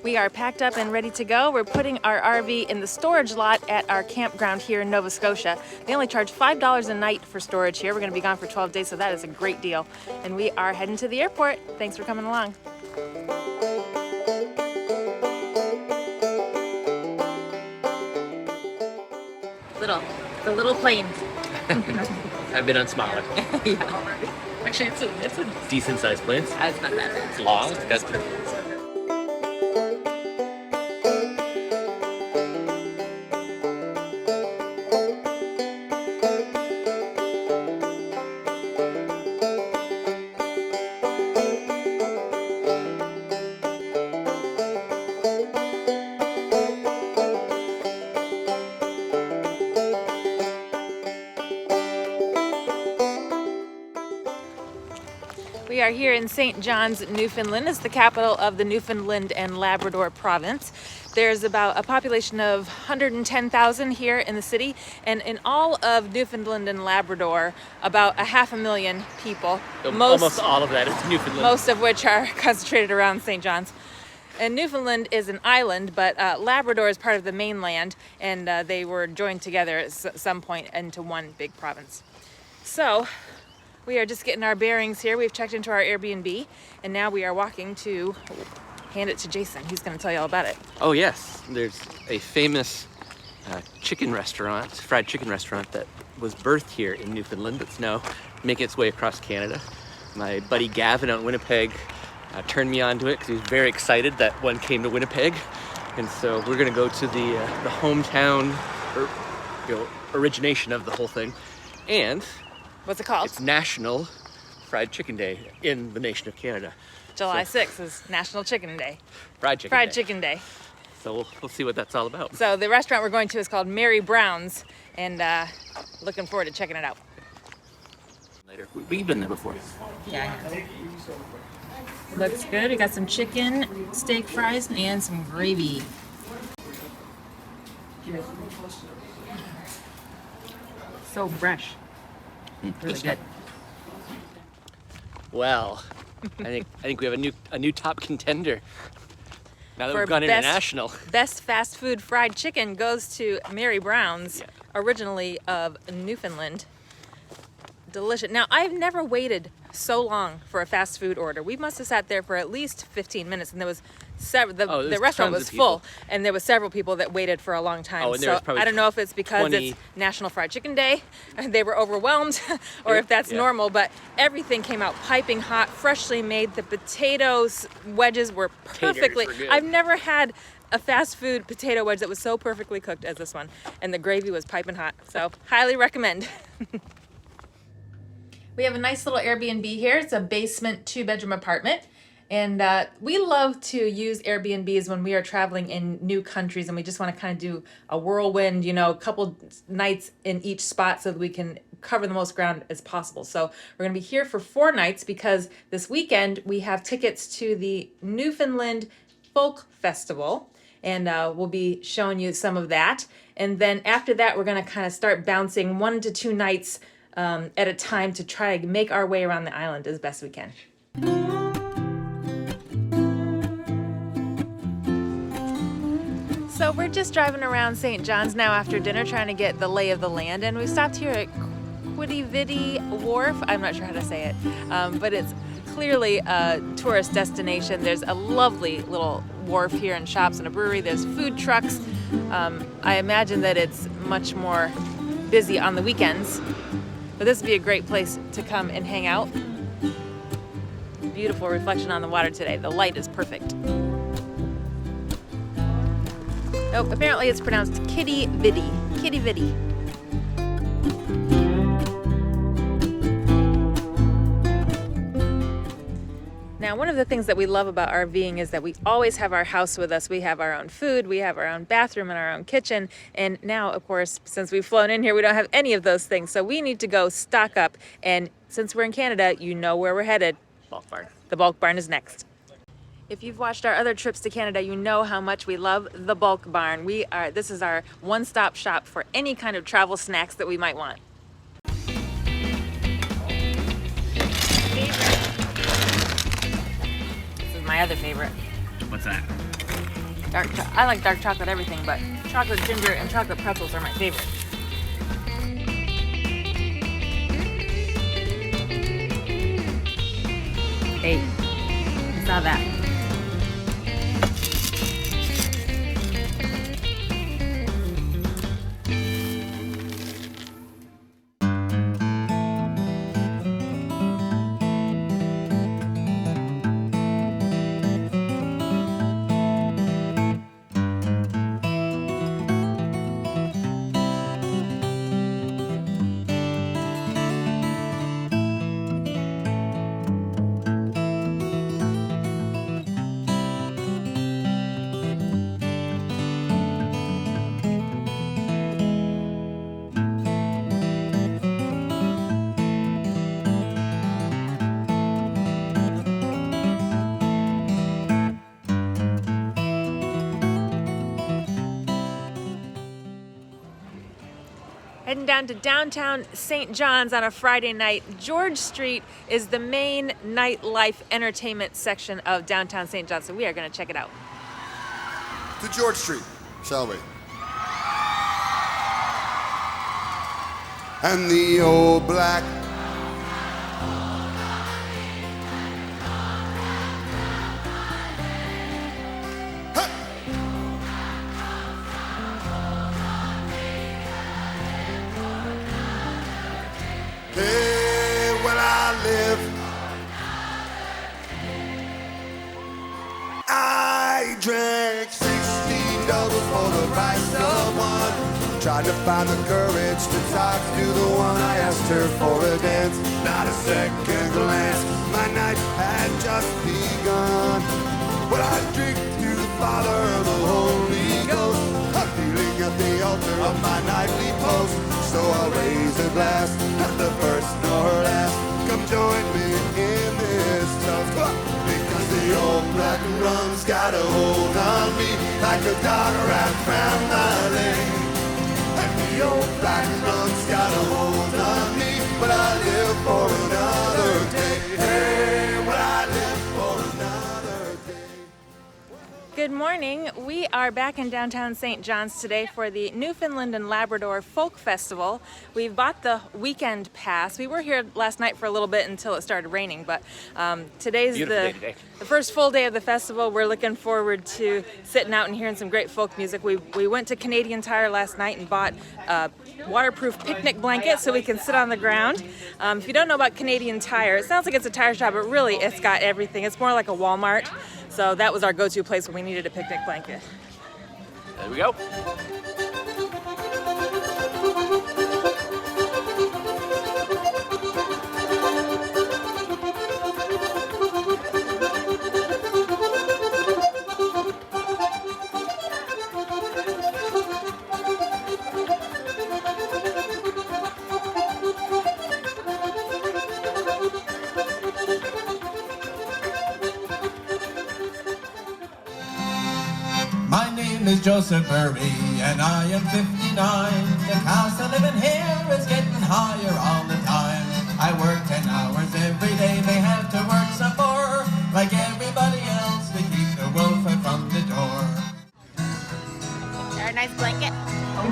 We are packed up and ready to go. We're putting our RV in the storage lot at our campground here in Nova Scotia. They only charge $5 a night for storage here. We're going to be gone for 12 days, so that is a great deal. And we are heading to the airport. Thanks for coming along. The little plane. I've been on smaller. Yeah. Actually, it's a decent sized plane. It's not that bad. It's long. It's got We are here in St. John's, Newfoundland. It's the capital of the Newfoundland and Labrador province. There's about a population of 110,000 here in the city, and in all of Newfoundland and Labrador, about 500,000 people. almost all of that is Newfoundland. Most of which are concentrated around St. John's. And Newfoundland is an island, but Labrador is part of the mainland, and they were joined together at some point into one big province. So, we are just getting our bearings here. We've checked into our Airbnb, and now we are walking to hand it to Jason. He's going to tell you all about it. Oh yes, there's a famous chicken restaurant, fried chicken restaurant that was birthed here in Newfoundland that's now making its way across Canada. My buddy Gavin out in Winnipeg turned me on to it because he was very excited that one came to Winnipeg. And so we're going to go to the hometown origination of the whole thing. And what's it called? It's National Fried Chicken Day in the nation of Canada. July 6th is National Chicken Day. Fried Chicken Day. Chicken Day. So we'll see what that's all about. So the restaurant we're going to is called Mary Brown's, and looking forward to checking it out. Later. We've been there before. Yeah. Looks good. We got some chicken, steak fries, and some gravy. So fresh. Really good. Well, I think we have a new top contender. Now that For we've gone international. Best fast food fried chicken goes to Mary Brown's, originally of Newfoundland. Delicious. Now, I've never waited so long for a fast food order. We must have sat there for at least 15 minutes, and there was the restaurant was full, and there was several people that waited for a long time. Oh, and there was probably I don't know if it's because it's National Fried Chicken Day and they were overwhelmed, or if that's normal, but everything came out piping hot, freshly made. The potatoes wedges were perfectly. I've never had a fast food potato wedge that was so perfectly cooked as this one, and the gravy was piping hot. So highly recommend. We have a nice little Airbnb here. It's a basement 2-bedroom apartment. And we love to use Airbnbs when we are traveling in new countries and we just want to kind of do a whirlwind, a couple nights in each spot so that we can cover the most ground as possible. So we're going to be here for 4 nights because this weekend we have tickets to the Newfoundland Folk Festival, and we'll be showing you some of that. And then after that, we're going to kind of start bouncing 1 to 2 nights at a time to try to make our way around the island as best we can. So we're just driving around St. John's now after dinner trying to get the lay of the land, and we stopped here at Quidi, Vidi, Wharf. I'm not sure how to say it, but it's clearly a tourist destination. There's a lovely little wharf here and shops and a brewery. There's food trucks. I imagine that it's much more busy on the weekends, but this would be a great place to come and hang out. Beautiful reflection on the water today. The light is perfect. Oh, apparently it's pronounced Quidi Vidi. Quidi Vidi. Now, one of the things that we love about RVing is that we always have our house with us. We have our own food, we have our own bathroom and our own kitchen. And now, of course, since we've flown in here, we don't have any of those things. So we need to go stock up. And since we're in Canada, you know where we're headed. Bulk barn. The bulk barn is next. If you've watched our other trips to Canada, you know how much we love the bulk barn. This is our one-stop shop for any kind of travel snacks that we might want. This is my other favorite. What's that? I like dark chocolate everything, but chocolate ginger and chocolate pretzels are my favorite. Hey, I saw that. Heading down to downtown St. John's on a Friday night. George Street is the main nightlife entertainment section of downtown St. John's, so we are going to check it out. To George Street, shall we? And the old black I drank 16 doubles for the price of one. Tried to find the courage to talk to the one. I asked her for a dance, not a second glance. My night had just begun. But I drink to the Father of the Holy Ghost. I'm kneeling at the altar of my nightly post. So I'll raise a glass, not the first nor last. Come join me in this toast. Because the old black rum's got a hold on me like a dog wrapped around my leg. And the old black rum's got a hold on me, but I live for another day. Hey, but I live for another day. Good morning. We are back in downtown St. John's today for the Newfoundland and Labrador Folk Festival. We've bought the weekend pass. We were here last night for a little bit until it started raining, but today's the first full day of the festival. We're looking forward to sitting out and hearing some great folk music. We went to Canadian Tire last night and bought a waterproof picnic blanket so we can sit on the ground. If you don't know about Canadian Tire, it sounds like it's a tire shop, but really it's got everything. It's more like a Walmart. So that was our go-to place when we needed a picnic blanket. There we go. My name is Joseph Murray, and I am 59. The cost of living here is getting higher all the time. I work 10 hours every day, they have to work some more, like everybody else, to keep the wolf from the door. Is there a nice blanket? You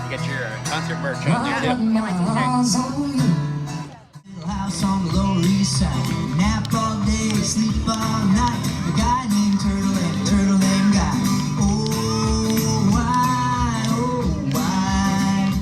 got your concert merch on there too. House on the Lower East Side, nap all day, sleep all night. A guy named Turtle and a turtle named Guy. Oh, why, oh, why?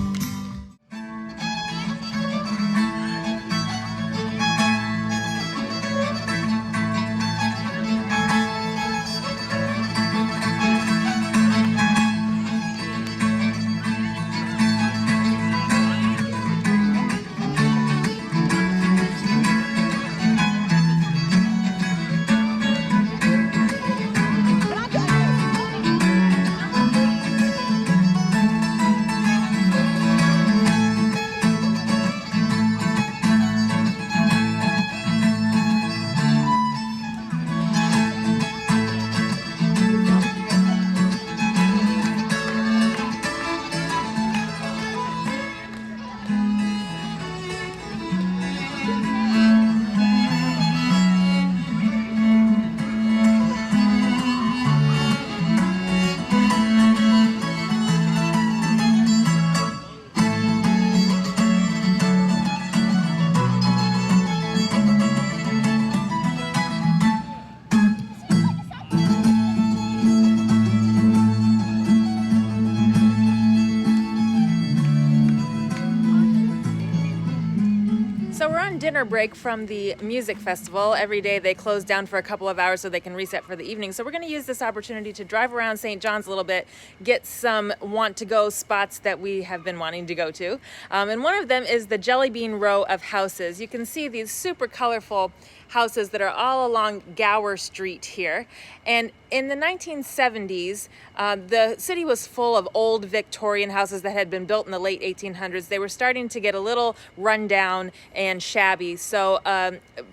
on dinner break from the music festival. Every day they close down for a couple of hours so they can reset for the evening. So we're going to use this opportunity to drive around St. John's a little bit, get some want-to-go spots that we have been wanting to go to. And one of them is the Jellybean Row of houses. You can see these super colorful houses that are all along Gower Street here. And in the 1970s, the city was full of old Victorian houses that had been built in the late 1800s. They were starting to get a little rundown and shabby. So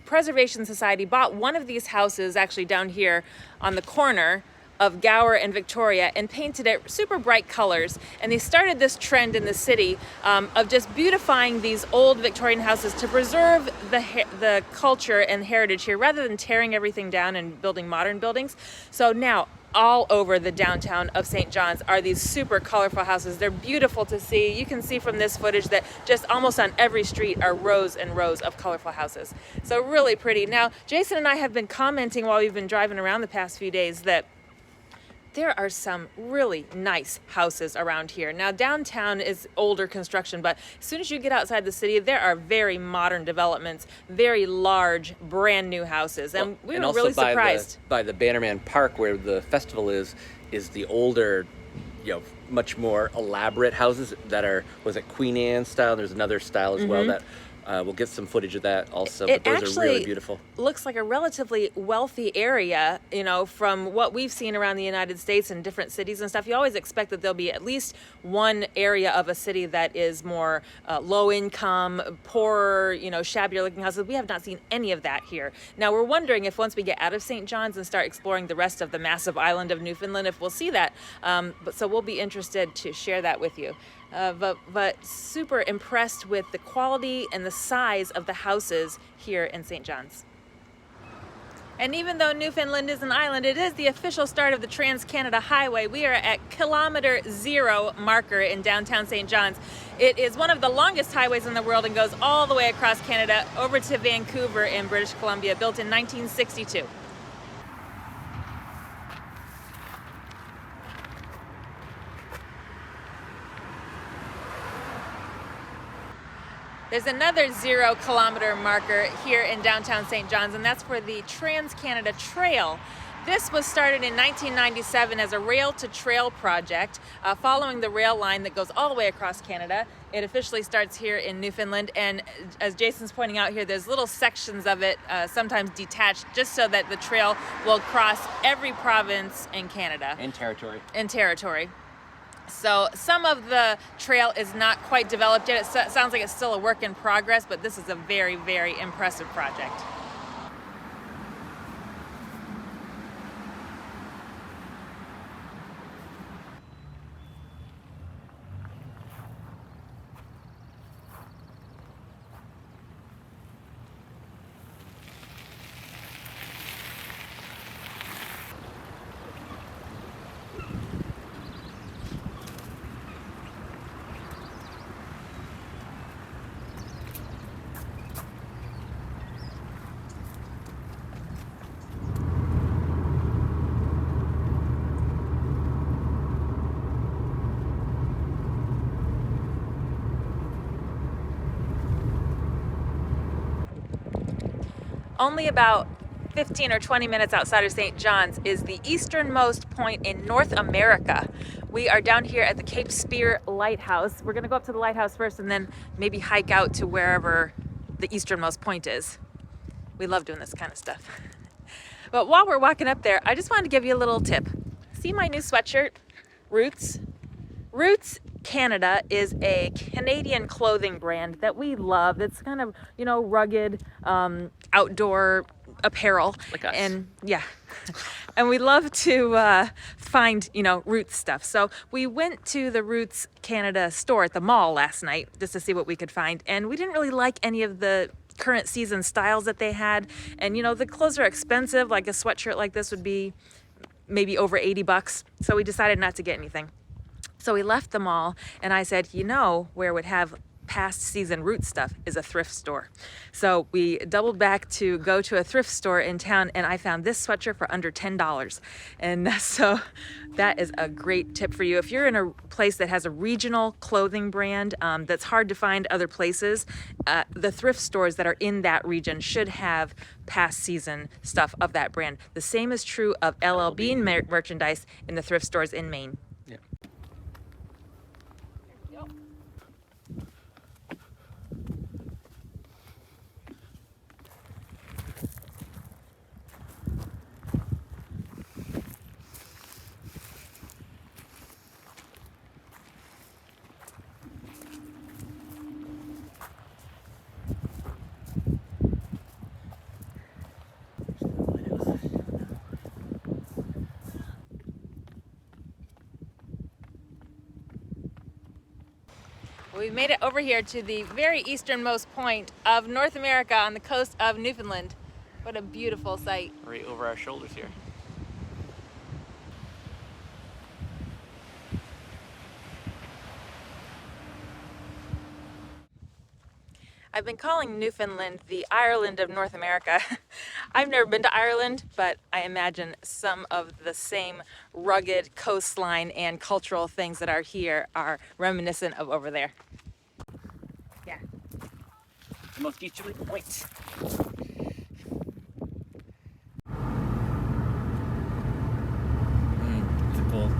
Preservation Society bought one of these houses actually down here on the corner of Gower and Victoria and painted it super bright colors. And they started this trend in the city of just beautifying these old Victorian houses to preserve the culture and heritage here rather than tearing everything down and building modern buildings. So now all over the downtown of St. John's are these super colorful houses. They're beautiful to see. You can see from this footage that just almost on every street are rows and rows of colorful houses. So really pretty. Now, Jason and I have been commenting while we've been driving around the past few days that there are some really nice houses around here. Now, downtown is older construction, but as soon as you get outside the city, there are very modern developments, very large, brand new houses. And we were really surprised. By the Bannerman Park, where the festival is the older, much more elaborate houses that are, was it Queen Anne style? There's another style as well that we'll get some footage of that also, but those are really beautiful. Looks like a relatively wealthy area, from what we've seen around the United States and different cities and stuff. You always expect that there'll be at least one area of a city that is more low income, poorer, shabbier looking houses. We have not seen any of that here. Now we're wondering if once we get out of St. John's and start exploring the rest of the massive island of Newfoundland, if we'll see that. So we'll be interested to share that with you. But super impressed with the quality and the size of the houses here in St. John's. And even though Newfoundland is an island, it is the official start of the Trans-Canada Highway. We are at kilometer 0 marker in downtown St. John's. It is one of the longest highways in the world and goes all the way across Canada over to Vancouver in British Columbia, built in 1962. There's another 0 kilometer marker here in downtown St. John's, and that's for the Trans-Canada Trail. This was started in 1997 as a rail-to-trail project, following the rail line that goes all the way across Canada. It officially starts here in Newfoundland, and as Jason's pointing out here, there's little sections of it, sometimes detached, just so that the trail will cross every province in Canada. And territory. And territory. So some of the trail is not quite developed yet. It sounds like it's still a work in progress, but this is a very, very impressive project. Only about 15 or 20 minutes outside of St. John's is the easternmost point in North America. We are down here at the Cape Spear Lighthouse. We're gonna go up to the lighthouse first and then maybe hike out to wherever the easternmost point is. We love doing this kind of stuff. But while we're walking up there, I just wanted to give you a little tip. See my new sweatshirt, Roots? Roots Canada is a Canadian clothing brand that we love. It's kind of, rugged, outdoor apparel. Like us. And yeah. And we love to find, Roots stuff. So we went to the Roots Canada store at the mall last night just to see what we could find. And we didn't really like any of the current season styles that they had. And, the clothes are expensive. Like a sweatshirt like this would be maybe over $80. So we decided not to get anything. So we left the mall and I said, where would have past season root stuff is a thrift store. So we doubled back to go to a thrift store in town, and I found this sweatshirt for under $10. And so that is a great tip for you. If you're in a place that has a regional clothing brand that's hard to find other places, the thrift stores that are in that region should have past season stuff of that brand. The same is true of LL Bean merchandise in the thrift stores in Maine. Yeah. We made it over here to the very easternmost point of North America on the coast of Newfoundland. What a beautiful sight. Right over our shoulders here. I've been calling Newfoundland the Ireland of North America. I've never been to Ireland, but I imagine some of the same rugged coastline and cultural things that are here are reminiscent of over there. Yeah. The most easterly point. It's cold.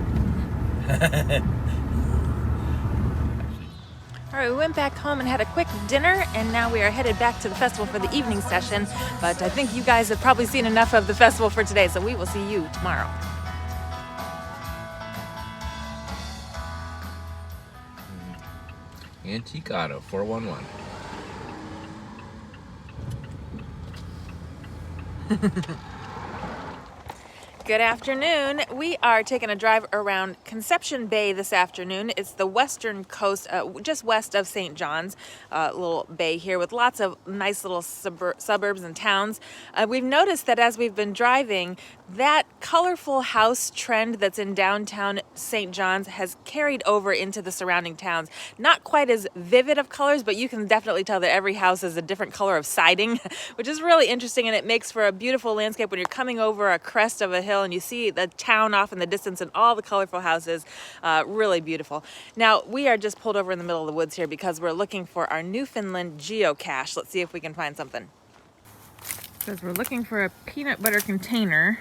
All right, we went back home and had a quick dinner, and now we are headed back to the festival for the evening session. But I think you guys have probably seen enough of the festival for today, so we will see you tomorrow. Antique Auto 411. Good afternoon. We are taking a drive around Conception Bay this afternoon. It's the western coast, just west of St. John's, little bay here with lots of nice little suburbs and towns. We've noticed that as we've been driving, that colorful house trend that's in downtown St. John's has carried over into the surrounding towns. Not quite as vivid of colors, but you can definitely tell that every house is a different color of siding, which is really interesting, and it makes for a beautiful landscape when you're coming over a crest of a hill and you see the town off in the distance and all the colorful houses. Really beautiful. Now, we are just pulled over in the middle of the woods here because we're looking for our Newfoundland geocache. Let's see if we can find something. Because we're looking for a peanut butter container.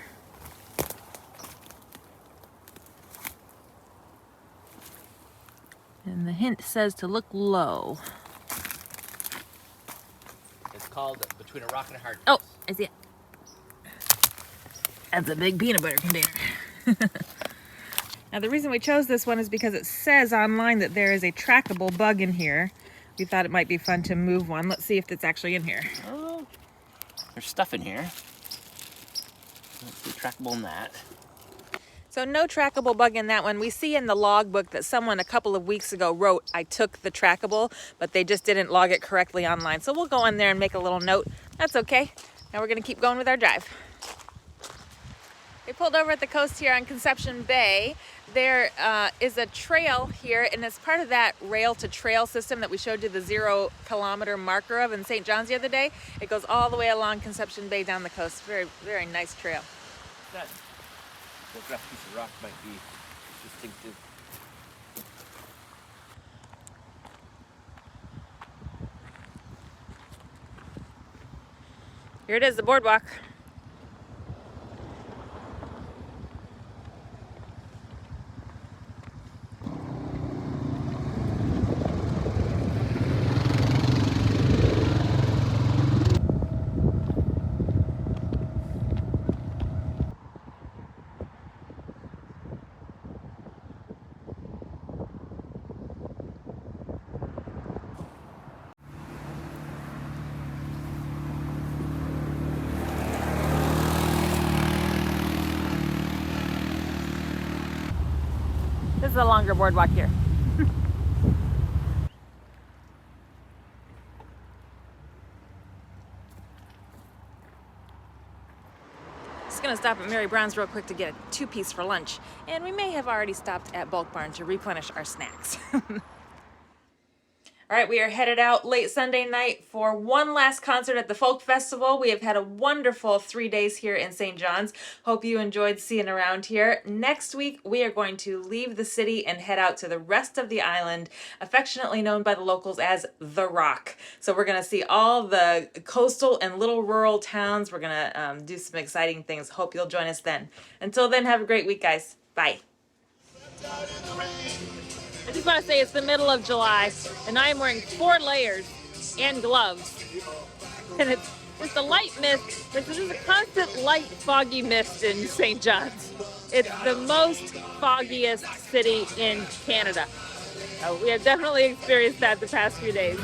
And the hint says to look low. It's called Between a Rock and a Hard Oh, I see it. That's a big peanut butter container. Now, the reason we chose this one is because it says online that there is a trackable bug in here. We thought it might be fun to move one. Let's see if it's actually in here. Oh, there's stuff in here. Let's see, trackable in that. So no trackable bug in that one. We see in the logbook that someone a couple of weeks ago wrote, I took the trackable, but they just didn't log it correctly online. So we'll go in there and make a little note. That's okay. Now we're gonna keep going with our drive. We pulled over at the coast here on Conception Bay. There is a trail here, and it's part of that rail to trail system that we showed you the 0 kilometer marker of in St. John's the other day. It goes all the way along Conception Bay down the coast. Very, very nice trail. That rough piece of rock might be distinctive. Here it is, the boardwalk. This is a longer boardwalk here. Just gonna stop at Mary Brown's real quick to get a 2-piece for lunch. And we may have already stopped at Bulk Barn to replenish our snacks. All right, we are headed out late Sunday night for one last concert at the Folk Festival. We have had a wonderful 3 days here in St. John's. Hope you enjoyed seeing around here. Next week, we are going to leave the city and head out to the rest of the island, affectionately known by the locals as The Rock. So we're going to see all the coastal and little rural towns. We're going to do some exciting things. Hope you'll join us then. Until then, have a great week, guys. Bye. I just want to say it's the middle of July, and I am wearing 4 layers and gloves. And it's just a light mist. This is a constant light, foggy mist in St. John's. It's the most foggiest city in Canada. So we have definitely experienced that the past few days.